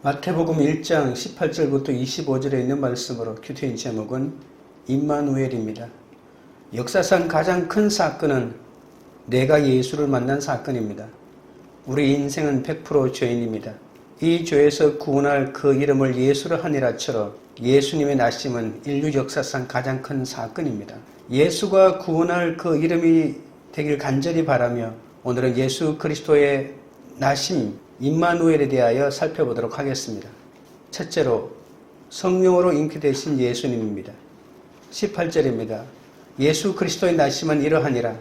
마태복음 1장 18절부터 25절에 있는 말씀으로 큐티인 제목은 임마누엘입니다. 역사상 가장 큰 사건은 내가 예수를 만난 사건입니다. 우리 인생은 100% 죄인입니다. 이 죄에서 구원할 그 이름을 예수라 하니라처럼 예수님의 나심은 인류 역사상 가장 큰 사건입니다. 예수가 구원할 그 이름이 되길 간절히 바라며 오늘은 예수 그리스도의 나심 임마누엘에 대하여 살펴보도록 하겠습니다. 첫째로 성령으로 잉태되신 예수님입니다. 18절입니다. 예수 그리스도의 나심은 이러하니라.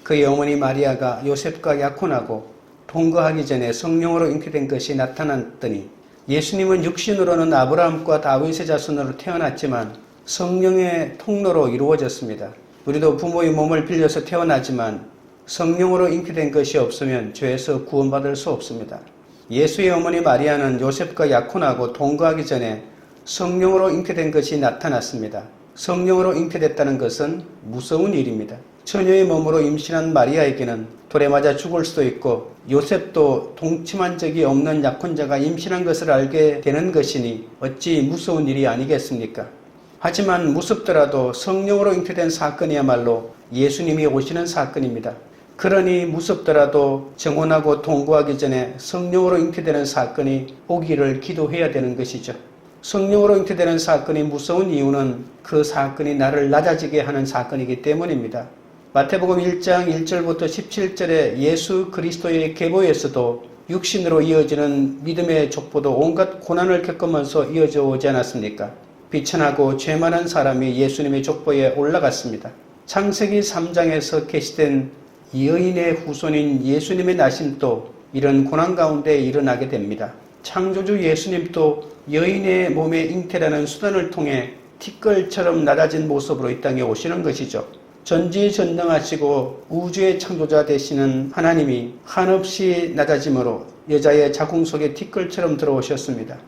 그의 어머니 마리아가 요셉과 약혼하고 동거하기 전에 성령으로 잉태된 것이 나타났더니 예수님은 육신으로는 아브라함과 다윗의 자손으로 태어났지만 성령의 통로로 이루어졌습니다. 우리도 부모의 몸을 빌려서 태어나지만 성령으로 잉태된 것이 없으면 죄에서 구원받을 수 없습니다. 예수의 어머니 마리아는 요셉과 약혼하고 동거하기 전에 성령으로 잉태된 것이 나타났습니다. 성령으로 잉태됐다는 것은 무서운 일입니다. 처녀의 몸으로 임신한 마리아에게는 돌에 맞아 죽을 수도 있고 요셉도 동침한 적이 없는 약혼자가 임신한 것을 알게 되는 것이니 어찌 무서운 일이 아니겠습니까? 하지만 무섭더라도 성령으로 잉태된 사건이야말로 예수님이 오시는 사건입니다. 그러니 무섭더라도 정혼하고 동거하기 전에 성령으로 잉태되는 사건이 오기를 기도해야 되는 것이죠. 성령으로 잉태되는 사건이 무서운 이유는 그 사건이 나를 낮아지게 하는 사건이기 때문입니다. 마태복음 1장 1절부터 17절에 예수 그리스도의 계보에서도 육신으로 이어지는 믿음의 족보도 온갖 고난을 겪으면서 이어져 오지 않았습니까? 비천하고 죄 많은 사람이 예수님의 족보에 올라갔습니다. 창세기 3장에서 계시된 여인의 후손인 예수님의 나심도 이런 고난 가운데 일어나게 됩니다. 창조주 예수님도 여인의 몸의 잉태라는 수단을 통해 티끌처럼 낮아진 모습으로 이 땅에 오시는 것이죠. 전지전능하시고 우주의 창조자 되시는 하나님이 한없이 낮아짐으로 여자의 자궁 속에 티끌처럼 들어오셨습니다.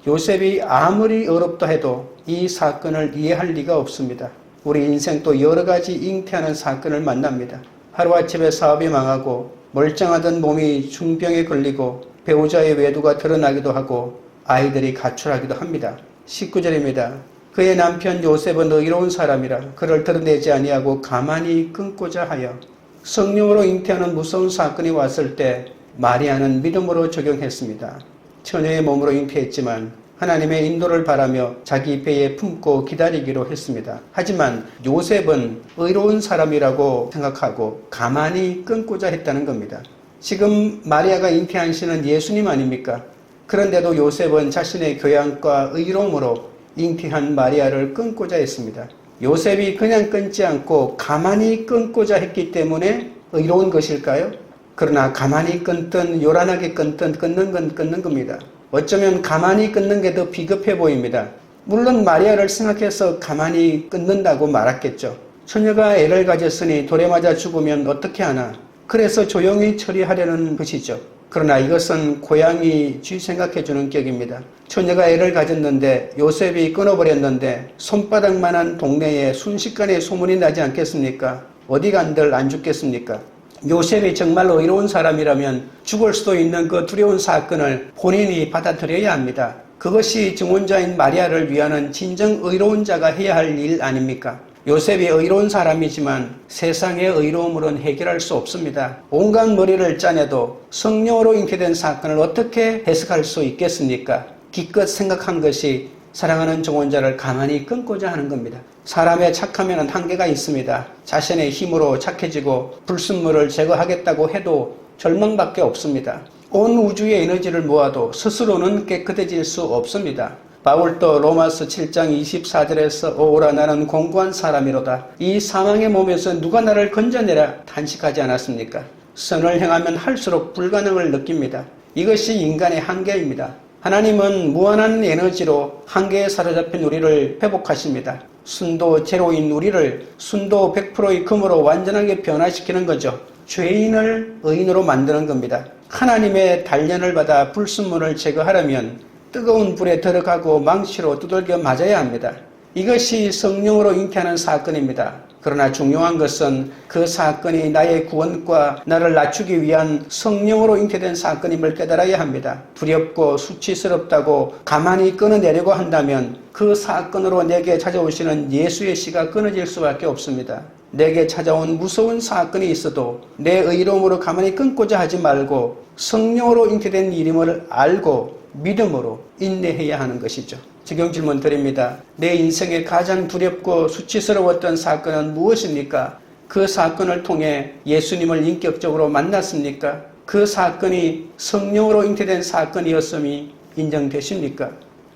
요셉이 아무리 어렵다 해도 이 사건을 이해할 리가 없습니다. 우리 인생도 여러 가지 잉태하는 사건을 만납니다. 하루아침에 사업이 망하고 멀쩡하던 몸이 중병에 걸리고 배우자의 외도가 드러나기도 하고 아이들이 가출하기도 합니다. 19절입니다. 그의 남편 요셉은 의로운 사람이라 그를 드러내지 아니하고 가만히 끊고자 하여 성령으로 잉태하는 무서운 사건이 왔을 때 마리아는 믿음으로 적용했습니다. 처녀의 몸으로 잉태했지만 하나님의 인도를 바라며 자기 배에 품고 기다리기로 했습니다. 하지만 요셉은 의로운 사람이라고 생각하고 가만히 끊고자 했다는 겁니다. 지금 마리아가 잉태한 신은 예수님 아닙니까? 그런데도 요셉은 자신의 교양과 의로움으로 잉태한 마리아를 끊고자 했습니다. 요셉이 그냥 끊지 않고 가만히 끊고자 했기 때문에 의로운 것일까요? 그러나 가만히 끊든 요란하게 끊든 끊는 건 끊는 겁니다. 어쩌면 가만히 끊는 게 더 비겁해 보입니다. 물론 마리아를 생각해서 가만히 끊는다고 말았겠죠. 처녀가 애를 가졌으니 돌에 맞아 죽으면 어떻게 하나. 그래서 조용히 처리하려는 것이죠. 그러나 이것은 고양이 쥐 생각해주는 격입니다. 처녀가 애를 가졌는데 요셉이 끊어버렸는데 손바닥만한 동네에 순식간에 소문이 나지 않겠습니까? 어디 간들 안 죽겠습니까? 요셉이 정말로 의로운 사람이라면 죽을 수도 있는 그 두려운 사건을 본인이 받아들여야 합니다. 그것이 증언자인 마리아를 위하는 진정 의로운 자가 해야 할 일 아닙니까? 요셉이 의로운 사람이지만 세상의 의로움으로는 해결할 수 없습니다. 온갖 머리를 짜내도 성령으로 잉태된 사건을 어떻게 해석할 수 있겠습니까? 기껏 생각한 것이 사랑하는 증언자를 가만히 끊고자 하는 겁니다. 사람의 착하면 한계가 있습니다. 자신의 힘으로 착해지고 불순물을 제거하겠다고 해도 절망밖에 없습니다. 온 우주의 에너지를 모아도 스스로는 깨끗해질 수 없습니다. 바울도 로마서 7장 24절에서 오라 나는 공고한 사람이로다. 이 사망의 몸에서 누가 나를 건져내라 탄식하지 않았습니까? 선을 행하면 할수록 불가능을 느낍니다. 이것이 인간의 한계입니다. 하나님은 무한한 에너지로 한계에 사로잡힌 우리를 회복하십니다. 순도 제로인 우리를 순도 100%의 금으로 완전하게 변화시키는 거죠. 죄인을 의인으로 만드는 겁니다. 하나님의 단련을 받아 불순물을 제거하려면 뜨거운 불에 들어가고 망치로 두들겨 맞아야 합니다. 이것이 성령으로 잉태하는 사건입니다. 그러나 중요한 것은 그 사건이 나의 구원과 나를 낮추기 위한 성령으로 잉태된 사건임을 깨달아야 합니다. 두렵고 수치스럽다고 가만히 끊어내려고 한다면 그 사건으로 내게 찾아오시는 예수의 씨가 끊어질 수밖에 없습니다. 내게 찾아온 무서운 사건이 있어도 내 의로움으로 가만히 끊고자 하지 말고 성령으로 잉태된 일임을 알고 믿음으로 인내해야 하는 것이죠. 지금 질문 드립니다. 내 인생에 가장 두렵고 수치스러웠던 사건은 무엇입니까? 그 사건을 통해 예수님을 인격적으로 만났습니까? 그 사건이 성령으로 잉태된 사건이었음이 인정되십니까?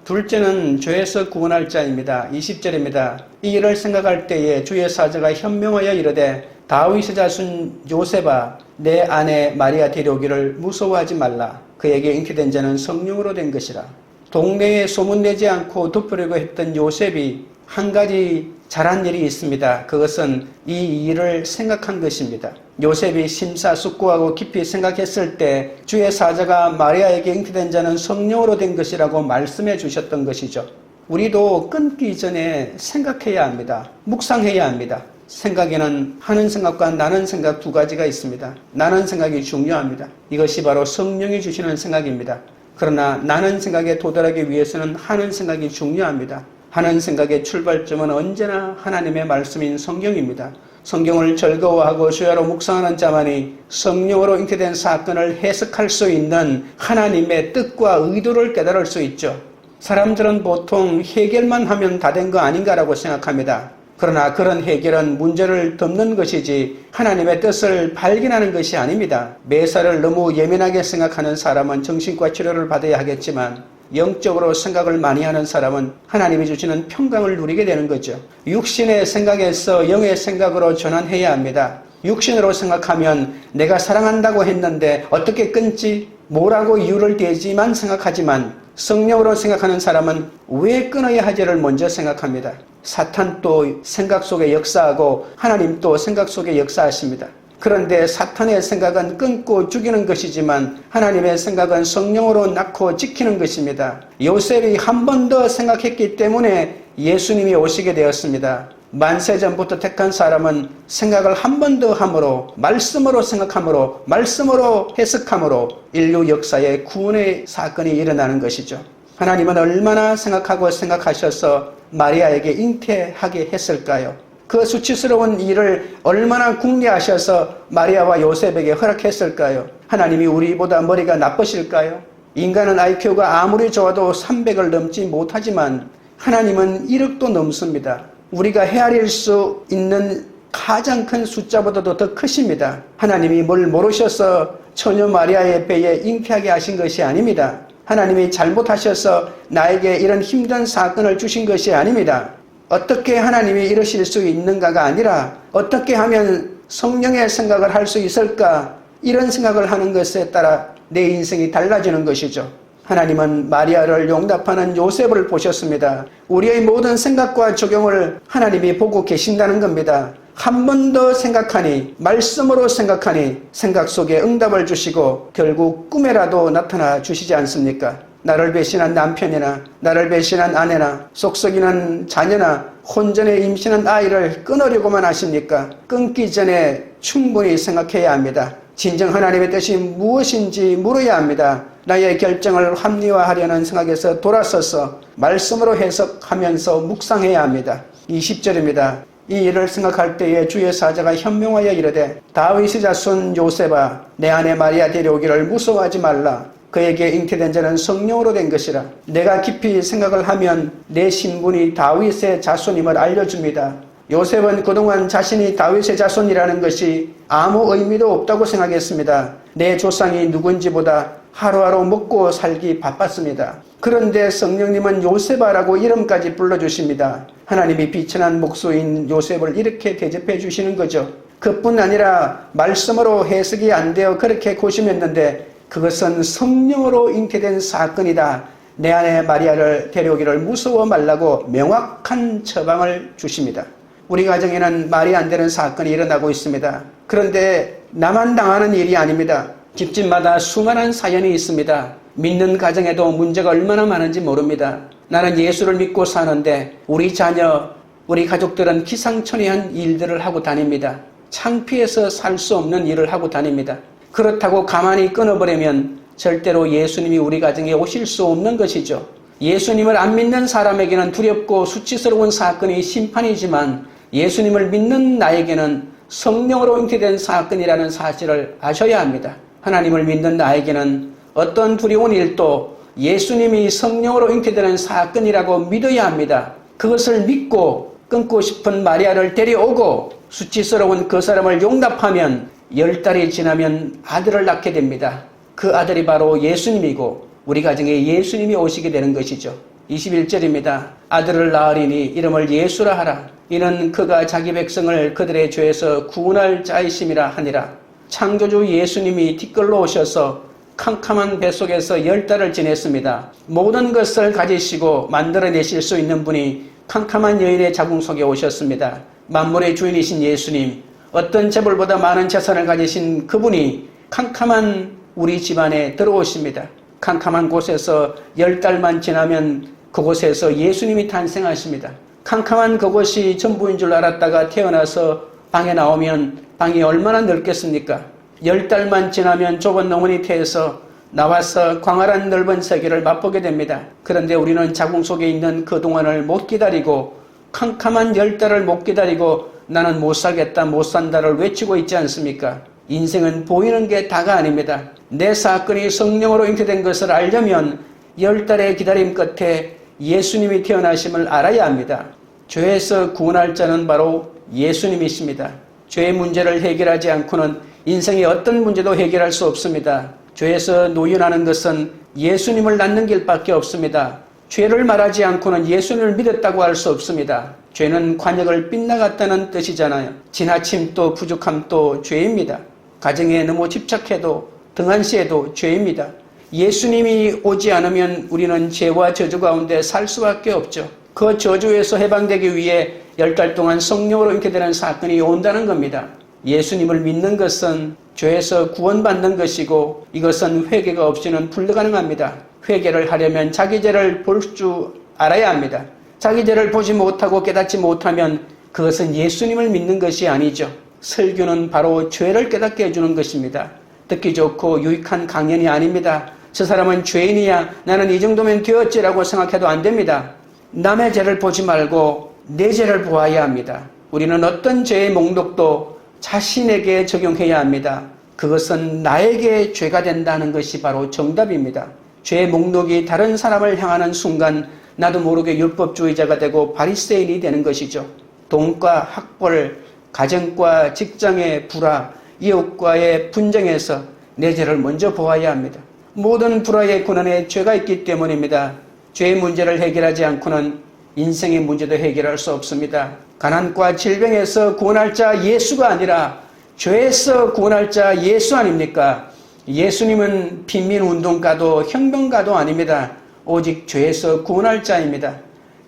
둘째는 죄에서 구원할 자입니다. 20절입니다. 이 일을 생각할 때에 주의 사자가 현명하여 이르되 다윗의 자손 요셉아 내 아내 마리아 데려오기를 무서워하지 말라. 그에게 잉태된 자는 성령으로 된 것이라. 동네에 소문내지 않고 덮으려고 했던 요셉이 한 가지 잘한 일이 있습니다. 그것은 이 일을 생각한 것입니다. 요셉이 심사숙고하고 깊이 생각했을 때 주의 사자가 마리아에게 잉태된 자는 성령으로 된 것이라고 말씀해 주셨던 것이죠. 우리도 끊기 전에 생각해야 합니다. 묵상해야 합니다. 생각에는 하는 생각과 나는 생각 두 가지가 있습니다. 나는 생각이 중요합니다. 이것이 바로 성령이 주시는 생각입니다. 그러나 나는 생각에 도달하기 위해서는 하는 생각이 중요합니다. 하는 생각의 출발점은 언제나 하나님의 말씀인 성경입니다. 성경을 즐거워하고 주야로 묵상하는 자만이 성령으로 잉태된 사건을 해석할 수 있는 하나님의 뜻과 의도를 깨달을 수 있죠. 사람들은 보통 해결만 하면 다 된 거 아닌가라고 생각합니다. 그러나 그런 해결은 문제를 덮는 것이지 하나님의 뜻을 발견하는 것이 아닙니다. 매사를 너무 예민하게 생각하는 사람은 정신과 치료를 받아야 하겠지만 영적으로 생각을 많이 하는 사람은 하나님이 주시는 평강을 누리게 되는 거죠. 육신의 생각에서 영의 생각으로 전환해야 합니다. 육신으로 생각하면 내가 사랑한다고 했는데 어떻게 끊지? 뭐라고 이유를 대지만 생각하지만 성령으로 생각하는 사람은 왜 끊어야 하지를 먼저 생각합니다. 사탄도 생각 속에 역사하고 하나님도 생각 속에 역사하십니다. 그런데 사탄의 생각은 끊고 죽이는 것이지만 하나님의 생각은 성령으로 낳고 지키는 것입니다. 요셉이 한 번 더 생각했기 때문에 예수님이 오시게 되었습니다. 만세 전부터 택한 사람은 생각을 한 번 더 함으로 말씀으로 생각함으로 말씀으로 해석함으로 인류 역사에 구원의 사건이 일어나는 것이죠. 하나님은 얼마나 생각하고 생각하셔서 마리아에게 잉태하게 했을까요? 그 수치스러운 일을 얼마나 궁리하셔서 마리아와 요셉에게 허락했을까요? 하나님이 우리보다 머리가 나쁘실까요? 인간은 IQ가 아무리 좋아도 300을 넘지 못하지만 하나님은 1억도 넘습니다. 우리가 헤아릴 수 있는 가장 큰 숫자보다도 더 크십니다. 하나님이 뭘 모르셔서 처녀 마리아의 배에 잉태하게 하신 것이 아닙니다. 하나님이 잘못하셔서 나에게 이런 힘든 사건을 주신 것이 아닙니다. 어떻게 하나님이 이러실 수 있는가가 아니라 어떻게 하면 성령의 생각을 할 수 있을까? 이런 생각을 하는 것에 따라 내 인생이 달라지는 것이죠. 하나님은 마리아를 용납하는 요셉을 보셨습니다. 우리의 모든 생각과 적용을 하나님이 보고 계신다는 겁니다. 한 번 더 생각하니 말씀으로 생각하니 생각 속에 응답을 주시고 결국 꿈에라도 나타나 주시지 않습니까? 나를 배신한 남편이나 나를 배신한 아내나 속썩이는 자녀나 혼전에 임신한 아이를 끊으려고만 하십니까? 끊기 전에 충분히 생각해야 합니다. 진정 하나님의 뜻이 무엇인지 물어야 합니다. 나의 결정을 합리화하려는 생각에서 돌아서서 말씀으로 해석하면서 묵상해야 합니다. 20절입니다. 이 일을 생각할 때에 주의 사자가 현명하여 이르되 다윗의 자손 요셉아 내 아내 마리아 데려오기를 무서워하지 말라. 그에게 잉태된 자는 성령으로 된 것이라. 내가 깊이 생각을 하면 내 신분이 다윗의 자손임을 알려줍니다. 요셉은 그동안 자신이 다윗의 자손이라는 것이 아무 의미도 없다고 생각했습니다. 내 조상이 누군지보다 하루하루 먹고 살기 바빴습니다. 그런데 성령님은 요셉아라고 이름까지 불러주십니다. 하나님이 비천한 목소인 요셉을 이렇게 대접해 주시는 거죠. 그뿐 아니라 말씀으로 해석이 안 되어 그렇게 고심했는데 그것은 성령으로 잉태된 사건이다. 내 아내 마리아를 데려오기를 무서워 말라고 명확한 처방을 주십니다. 우리 가정에는 말이 안 되는 사건이 일어나고 있습니다. 그런데 나만 당하는 일이 아닙니다. 집집마다 수많은 사연이 있습니다. 믿는 가정에도 문제가 얼마나 많은지 모릅니다. 나는 예수를 믿고 사는데 우리 자녀, 우리 가족들은 기상천외한 일들을 하고 다닙니다. 창피해서 살 수 없는 일을 하고 다닙니다. 그렇다고 가만히 끊어버리면 절대로 예수님이 우리 가정에 오실 수 없는 것이죠. 예수님을 안 믿는 사람에게는 두렵고 수치스러운 사건이 심판이지만 예수님을 믿는 나에게는 성령으로 잉태된 사건이라는 사실을 아셔야 합니다. 하나님을 믿는 나에게는 어떤 두려운 일도 예수님이 성령으로 잉태되는 사건이라고 믿어야 합니다. 그것을 믿고 끊고 싶은 마리아를 데려오고 수치스러운 그 사람을 용납하면 10달이 지나면 아들을 낳게 됩니다. 그 아들이 바로 예수님이고 우리 가정에 예수님이 오시게 되는 것이죠. 21절입니다. 아들을 낳으리니 이름을 예수라 하라. 이는 그가 자기 백성을 그들의 죄에서 구원할 자이심이라 하니라. 창조주 예수님이 티끌로 오셔서 캄캄한 뱃속에서 10달을 지냈습니다. 모든 것을 가지시고 만들어내실 수 있는 분이 캄캄한 여인의 자궁 속에 오셨습니다. 만물의 주인이신 예수님, 어떤 재물보다 많은 재산을 가지신 그분이 캄캄한 우리 집안에 들어오십니다. 캄캄한 곳에서 10달만 지나면 그곳에서 예수님이 탄생하십니다. 캄캄한 그곳이 전부인 줄 알았다가 태어나서 방에 나오면 방이 얼마나 넓겠습니까? 10달만 지나면 좁은 노문이태에서 나와서 광활한 넓은 세계를 맛보게 됩니다. 그런데 우리는 자궁 속에 있는 그 동안을 못 기다리고 캄캄한 10달을 못 기다리고 나는 못 살겠다 못 산다를 외치고 있지 않습니까? 인생은 보이는 게 다가 아닙니다. 내 사건이 성령으로 잉태된 것을 알려면 10달의 기다림 끝에 예수님이 태어나심을 알아야 합니다. 죄에서 구원할 자는 바로 예수님이십니다. 죄의 문제를 해결하지 않고는 인생의 어떤 문제도 해결할 수 없습니다. 죄에서 노연하는 것은 예수님을 낳는 길밖에 없습니다. 죄를 말하지 않고는 예수님을 믿었다고 할 수 없습니다. 죄는 관역을 빗나갔다는 뜻이잖아요. 지나침도 부족함도 죄입니다. 가정에 너무 집착해도 등한시해도 죄입니다. 예수님이 오지 않으면 우리는 죄와 저주 가운데 살 수밖에 없죠. 그 저주에서 해방되기 위해 10달 동안 성령으로 잉태되는 사건이 온다는 겁니다. 예수님을 믿는 것은 죄에서 구원받는 것이고 이것은 회개가 없이는 불가능합니다. 회개를 하려면 자기 죄를 볼 줄 알아야 합니다. 자기 죄를 보지 못하고 깨닫지 못하면 그것은 예수님을 믿는 것이 아니죠. 설교는 바로 죄를 깨닫게 해주는 것입니다. 듣기 좋고 유익한 강연이 아닙니다. 저 사람은 죄인이야 나는 이 정도면 되었지라고 생각해도 안 됩니다. 남의 죄를 보지 말고 내 죄를 보아야 합니다. 우리는 어떤 죄의 목록도 자신에게 적용해야 합니다. 그것은 나에게 죄가 된다는 것이 바로 정답입니다. 죄의 목록이 다른 사람을 향하는 순간 나도 모르게 율법주의자가 되고 바리새인이 되는 것이죠. 돈과 학벌, 가정과 직장의 불화, 이웃과의 분쟁에서 내 죄를 먼저 보아야 합니다. 모든 불화의 근원에 죄가 있기 때문입니다. 죄의 문제를 해결하지 않고는 인생의 문제도 해결할 수 없습니다. 가난과 질병에서 구원할 자 예수가 아니라 죄에서 구원할 자 예수 아닙니까? 예수님은 빈민운동가도 혁명가도 아닙니다. 오직 죄에서 구원할 자입니다.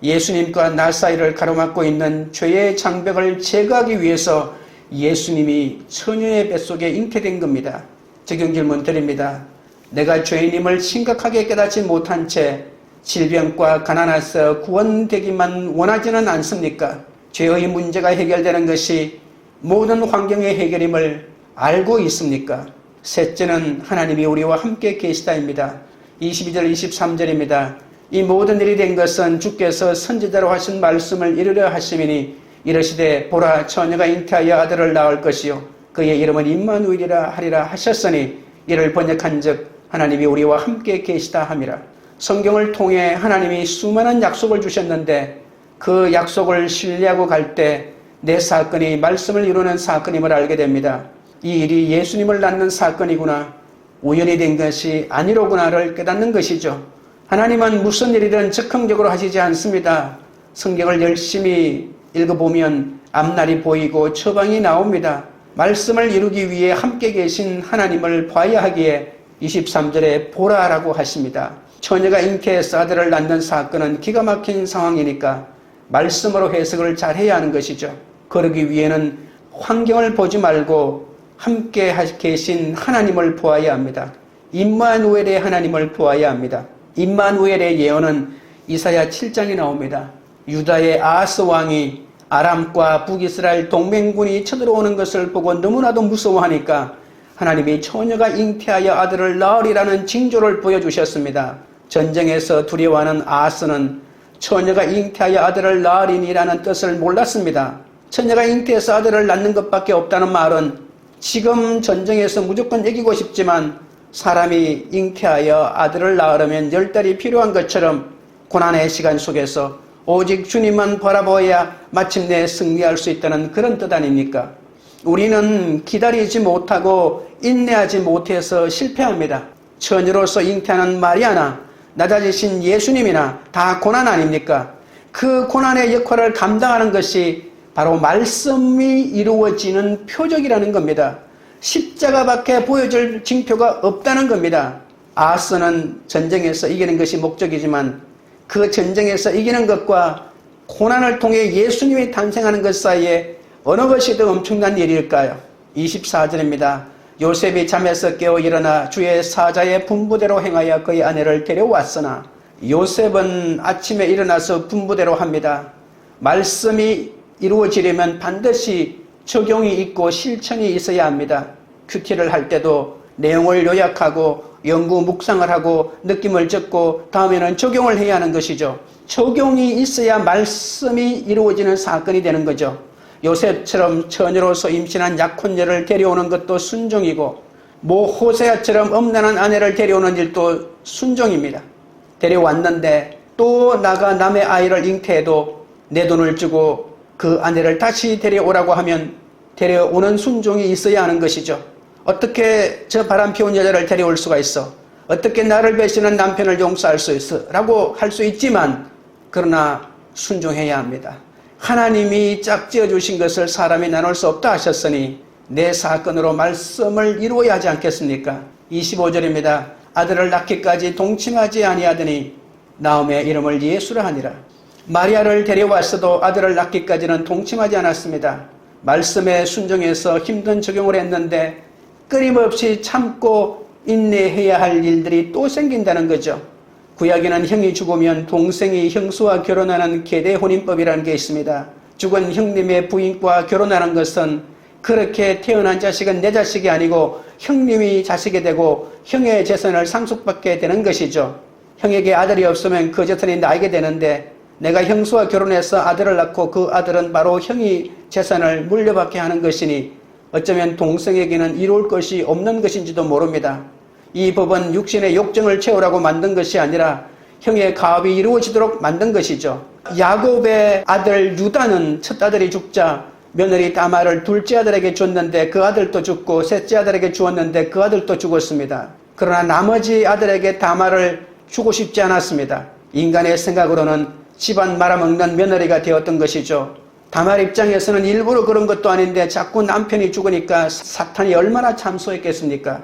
예수님과 나 사이를 가로막고 있는 죄의 장벽을 제거하기 위해서 예수님이 처녀의 뱃속에 잉태된 겁니다. 적용 질문 드립니다. 내가 죄인임을 심각하게 깨닫지 못한 채 질병과 가난에서 구원되기만 원하지는 않습니까? 죄의 문제가 해결되는 것이 모든 환경의 해결임을 알고 있습니까? 셋째는 하나님이 우리와 함께 계시다입니다. 22절 23절입니다. 이 모든 일이 된 것은 주께서 선지자로 하신 말씀을 이루려 하심이니 이르시되 보라 처녀가 잉태하여 아들을 낳을 것이요 그의 이름은 임마누엘이라 하리라 하셨으니 이를 번역한즉 하나님이 우리와 함께 계시다 함이라. 성경을 통해 하나님이 수많은 약속을 주셨는데 그 약속을 신뢰하고 갈 때 내 사건이 말씀을 이루는 사건임을 알게 됩니다. 이 일이 예수님을 낳는 사건이구나, 우연히 된 것이 아니로구나를 깨닫는 것이죠. 하나님은 무슨 일이든 즉흥적으로 하시지 않습니다. 성경을 열심히 읽어보면 앞날이 보이고 처방이 나옵니다. 말씀을 이루기 위해 함께 계신 하나님을 봐야 하기에 23절에 보라라고 하십니다. 처녀가 잉태해서 아들을 낳는 사건은 기가 막힌 상황이니까 말씀으로 해석을 잘 해야 하는 것이죠. 그러기 위해는 환경을 보지 말고 함께 계신 하나님을 보아야 합니다. 임마누엘의 하나님을 보아야 합니다. 임마누엘의 예언은 이사야 7장이 나옵니다. 유다의 아하스 왕이 아람과 북이스라엘 동맹군이 쳐들어오는 것을 보고 너무나도 무서워하니까 하나님이 처녀가 잉태하여 아들을 낳으리라는 징조를 보여주셨습니다. 전쟁에서 두려워하는 아하스는 처녀가 잉태하여 아들을 낳으리니라는 뜻을 몰랐습니다. 처녀가 잉태해서 아들을 낳는 것밖에 없다는 말은 지금 전쟁에서 무조건 이기고 싶지만 사람이 잉태하여 아들을 낳으려면 10달이 필요한 것처럼 고난의 시간 속에서 오직 주님만 바라보아야 마침내 승리할 수 있다는 그런 뜻 아닙니까? 우리는 기다리지 못하고 인내하지 못해서 실패합니다. 처녀로서 잉태하는 마리아나 낮아지신 예수님이나 다 고난 아닙니까? 그 고난의 역할을 감당하는 것이 바로 말씀이 이루어지는 표적이라는 겁니다. 십자가밖에 보여줄 징표가 없다는 겁니다. 아하스는 전쟁에서 이기는 것이 목적이지만 그 전쟁에서 이기는 것과 고난을 통해 예수님이 탄생하는 것 사이에 어느 것이 더 엄청난 일일까요? 24절입니다. 요셉이 잠에서 깨어 일어나 주의 사자의 분부대로 행하여 그의 아내를 데려왔으나 요셉은 아침에 일어나서 분부대로 합니다. 말씀이 이루어지려면 반드시 적용이 있고 실천이 있어야 합니다. 큐티를 할 때도 내용을 요약하고 연구 묵상을 하고 느낌을 적고 다음에는 적용을 해야 하는 것이죠. 적용이 있어야 말씀이 이루어지는 사건이 되는 거죠. 요셉처럼 처녀로서 임신한 약혼녀를 데려오는 것도 순종이고 호세아처럼 엄난한 아내를 데려오는 일도 순종입니다. 데려왔는데 또 나가 남의 아이를 잉태해도 내 돈을 주고 그 아내를 다시 데려오라고 하면 데려오는 순종이 있어야 하는 것이죠. 어떻게 저 바람 피운 여자를 데려올 수가 있어? 어떻게 나를 배신한 남편을 용서할 수 있어? 라고 할 수 있지만 그러나 순종해야 합니다. 하나님이 짝지어 주신 것을 사람이 나눌 수 없다 하셨으니 내 사건으로 말씀을 이루어야 하지 않겠습니까? 25절입니다. 아들을 낳기까지 동침하지 아니하더니 나음의 이름을 예수라 하니라. 마리아를 데려왔어도 아들을 낳기까지는 동침하지 않았습니다. 말씀에 순종해서 힘든 적용을 했는데 끊임없이 참고 인내해야 할 일들이 또 생긴다는 거죠. 구약에는 형이 죽으면 동생이 형수와 결혼하는 계대 혼인법이라는 게 있습니다. 죽은 형님의 부인과 결혼하는 것은 그렇게 태어난 자식은 내 자식이 아니고 형님이 자식이 되고 형의 재산을 상속받게 되는 것이죠. 형에게 아들이 없으면 그 재산이 나에게 되는데 내가 형수와 결혼해서 아들을 낳고 그 아들은 바로 형이 재산을 물려받게 하는 것이니 어쩌면 동생에게는 이룰 것이 없는 것인지도 모릅니다. 이 법은 육신의 욕정을 채우라고 만든 것이 아니라 형의 가업이 이루어지도록 만든 것이죠. 야곱의 아들 유다는 첫 아들이 죽자 며느리 다말을 둘째 아들에게 줬는데 그 아들도 죽고 셋째 아들에게 주었는데 그 아들도 죽었습니다. 그러나 나머지 아들에게 다말을 주고 싶지 않았습니다. 인간의 생각으로는 집안 말아먹는 며느리가 되었던 것이죠. 다말 입장에서는 일부러 그런 것도 아닌데 자꾸 남편이 죽으니까 사탄이 얼마나 참소했겠습니까?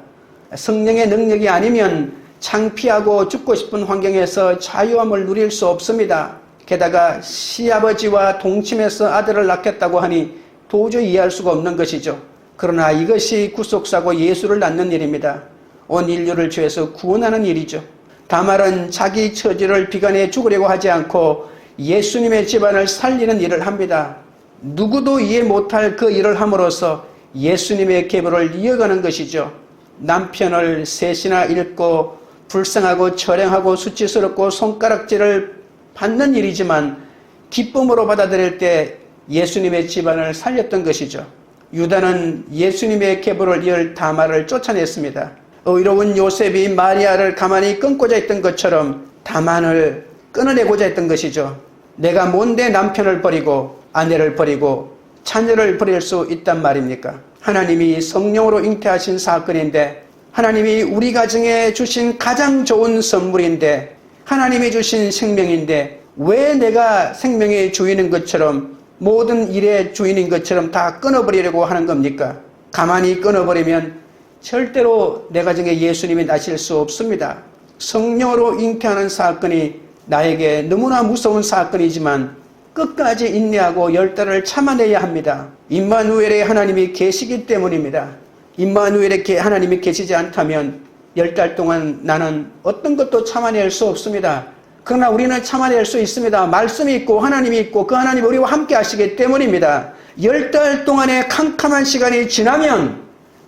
성령의 능력이 아니면 창피하고 죽고 싶은 환경에서 자유함을 누릴 수 없습니다. 게다가 시아버지와 동침해서 아들을 낳겠다고 하니 도저히 이해할 수가 없는 것이죠. 그러나 이것이 구속사고 예수를 낳는 일입니다. 온 인류를 죄에서 구원하는 일이죠. 다말은 자기 처지를 비관해 죽으려고 하지 않고 예수님의 집안을 살리는 일을 합니다. 누구도 이해 못할 그 일을 함으로써 예수님의 계보를 이어가는 것이죠. 남편을 셋이나 잃고 불쌍하고 처량하고 수치스럽고 손가락질을 받는 일이지만 기쁨으로 받아들일 때 예수님의 집안을 살렸던 것이죠. 유다는 예수님의 계보를 이을 다말을 쫓아냈습니다. 의로운 요셉이 마리아를 가만히 끊고자 했던 것처럼 다만을 끊어내고자 했던 것이죠. 내가 뭔데 남편을 버리고 아내를 버리고 자녀를 버릴 수 있단 말입니까? 하나님이 성령으로 잉태하신 사건인데 하나님이 우리 가정에 주신 가장 좋은 선물인데 하나님이 주신 생명인데 왜 내가 생명의 주인인 것처럼 모든 일의 주인인 것처럼 다 끊어버리려고 하는 겁니까? 가만히 끊어버리면 절대로 내 가정에 예수님이 나실 수 없습니다. 성령으로 잉태하는 사건이 나에게 너무나 무서운 사건이지만 끝까지 인내하고 10달을 참아내야 합니다. 임마누엘의 하나님이 계시기 때문입니다. 임마누엘의 하나님이 계시지 않다면 10달 동안 나는 어떤 것도 참아낼 수 없습니다. 그러나 우리는 참아낼 수 있습니다. 말씀이 있고 하나님이 있고 그 하나님이 우리와 함께 하시기 때문입니다. 10달 동안의 캄캄한 시간이 지나면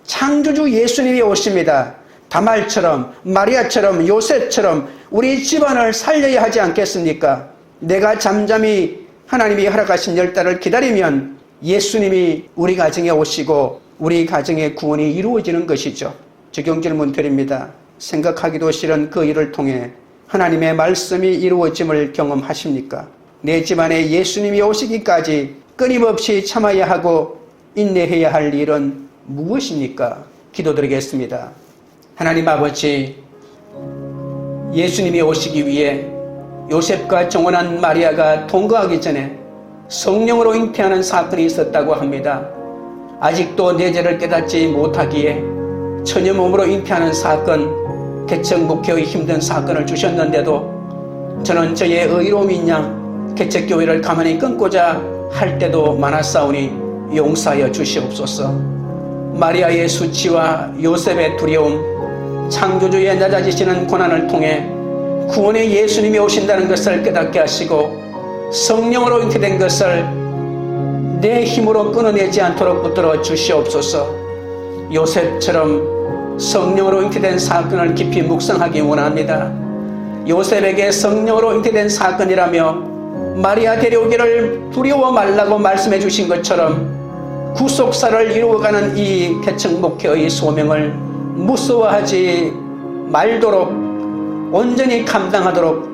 창조주 예수님이 오십니다. 다말처럼, 마리아처럼, 요셉처럼 우리 집안을 살려야 하지 않겠습니까? 내가 잠잠히 하나님이 허락하신 10달을 기다리면 예수님이 우리 가정에 오시고 우리 가정의 구원이 이루어지는 것이죠. 적용 질문 드립니다. 생각하기도 싫은 그 일을 통해 하나님의 말씀이 이루어짐을 경험하십니까? 내 집안에 예수님이 오시기까지 끊임없이 참아야 하고 인내해야 할 일은 무엇입니까? 기도드리겠습니다. 하나님 아버지, 예수님이 오시기 위해 요셉과 정혼한 마리아가 통거하기 전에 성령으로 잉태하는 사건이 있었다고 합니다. 아직도 내 죄를 깨닫지 못하기에 처녀 몸으로 잉태하는 사건, 개척 목회의 힘든 사건을 주셨는데도 저는 저의 의로움이냐 개척교회를 가만히 끊고자 할 때도 많았사오니 용서하여 주시옵소서. 마리아의 수치와 요셉의 두려움, 창조주의 낮아지시는 고난을 통해 구원의 예수님이 오신다는 것을 깨닫게 하시고 성령으로 잉태된 것을 내 힘으로 끊어내지 않도록 붙들어 주시옵소서. 요셉처럼 성령으로 잉태된 사건을 깊이 묵상하기 원합니다. 요셉에게 성령으로 잉태된 사건이라며 마리아 데려오기를 두려워 말라고 말씀해 주신 것처럼 구속사를 이루어가는 이 개척 목회의 소명을 무서워하지 말도록 온전히 감당하도록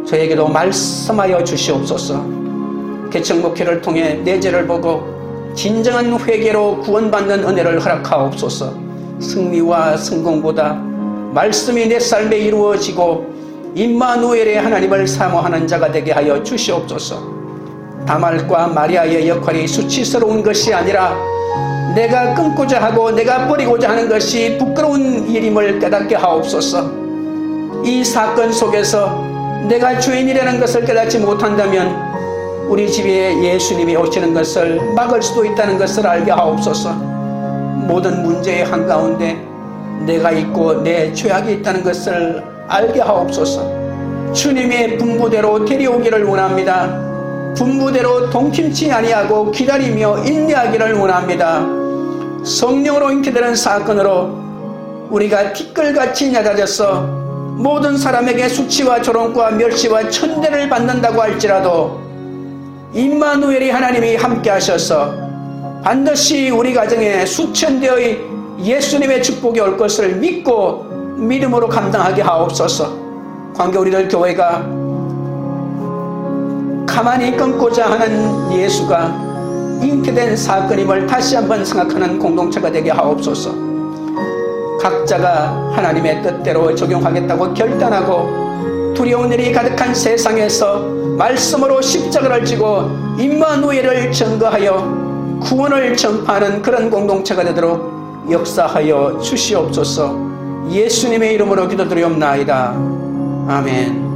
저에게도 말씀하여 주시옵소서. 개척 목회를 통해 내 죄를 보고 진정한 회개로 구원받는 은혜를 허락하옵소서. 승리와 성공보다 말씀이 내 삶에 이루어지고 임마누엘의 하나님을 사모하는 자가 되게 하여 주시옵소서. 다말과 마리아의 역할이 수치스러운 것이 아니라 내가 끊고자 하고 내가 버리고자 하는 것이 부끄러운 일임을 깨닫게 하옵소서. 이 사건 속에서 내가 주인이라는 것을 깨닫지 못한다면 우리 집에 예수님이 오시는 것을 막을 수도 있다는 것을 알게 하옵소서. 모든 문제의 한가운데 내가 있고 내 죄악이 있다는 것을 알게 하옵소서. 주님의 분부대로 데려오기를 원합니다. 분부대로 동침치 아니하고 기다리며 인내하기를 원합니다. 성령으로 잉태되는 사건으로 우리가 티끌같이 낮아져서 모든 사람에게 수치와 조롱과 멸시와 천대를 받는다고 할지라도 임마누엘이 하나님이 함께 하셔서 반드시 우리 가정에 수천대의 예수님의 축복이 올 것을 믿고 믿음으로 감당하게 하옵소서. 관계 우리들 교회가 가만히 끊고자 하는 예수가 잉태된 사건임을 다시 한번 생각하는 공동체가 되게 하옵소서. 각자가 하나님의 뜻대로 적용하겠다고 결단하고 두려운 일이 가득한 세상에서 말씀으로 십자가를 지고 임마누엘을 증거하여 구원을 전파하는 그런 공동체가 되도록 역사하여 주시옵소서. 예수님의 이름으로 기도드리옵나이다. 아멘.